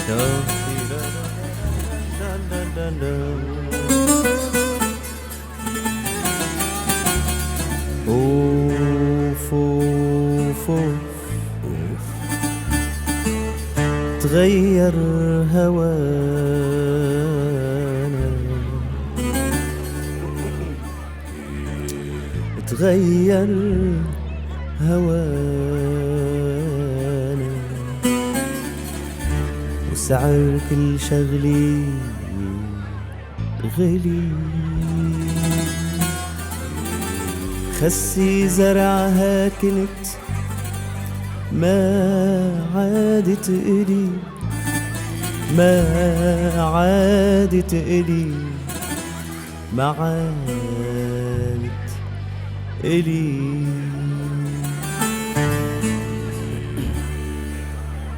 أوف أوف أوف، تغير هوانا، تغير هوانا، وسعر كل شغلي غلي. خسي زرعها كنت ما عادت إلي، ما عادت إلي، ما عادت إلي.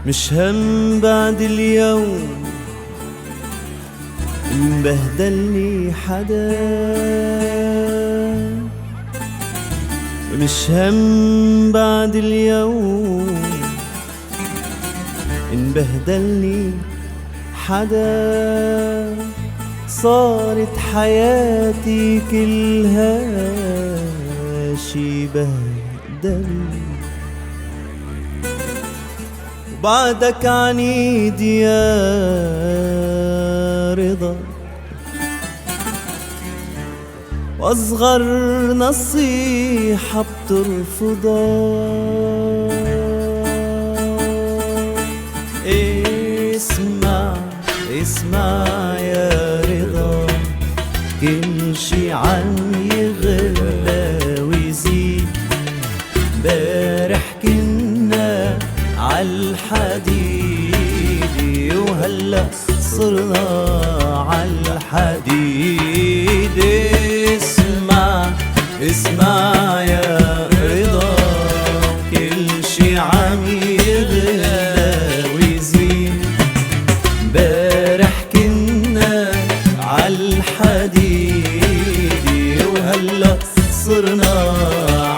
مش هم بعد اليوم مبهدلني حدا، مش هم بعد اليوم انبهدلني حدا. صارت حياتي كلها شي بهدل، وبعدك عنيد يا رضا، واصغر نصيحة بترفضها. اسمع اسمع يا رضا، كل شي عم يغلى ويزيد. امبارح كنا عالحديد، وهلا صرنا عالحديد. اسمع اسمع يا رضا، كل شي عم يغلى ويزيد. امبارح كنا عالحديد، وهلا صرنا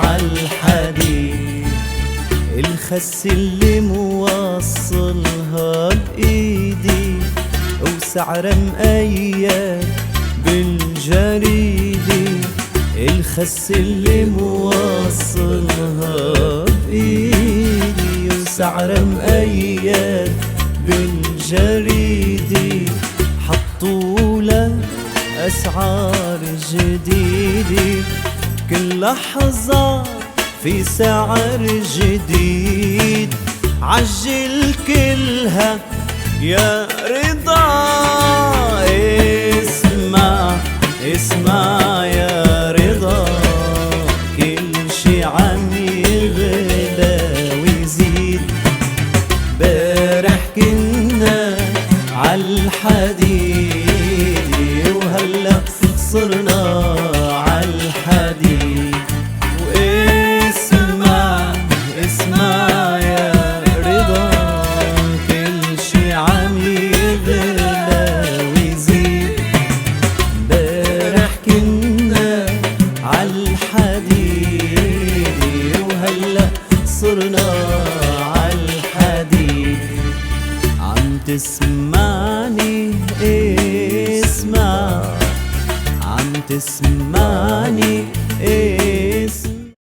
عالحديد. الخس اللي موصلها بإيدي، وسعرها مقيد بالجريدة. الخس اللي موصلها بإيدي، وسعرها مقيد بالجريدة. حطولها أسعار جديدة، كل لحظة في سعر جديد. عجل كلها يا رضا. اسمع اسمع يا رضا، كل شي عم يغلى ويزيد. امبارح كنا عالحديد، وهلا صرنا عالحديد. واسمع اسمع يا رضا، كل شي عم يغلى ويزيد. امبارح كنا عالحديد، وهلا صرنا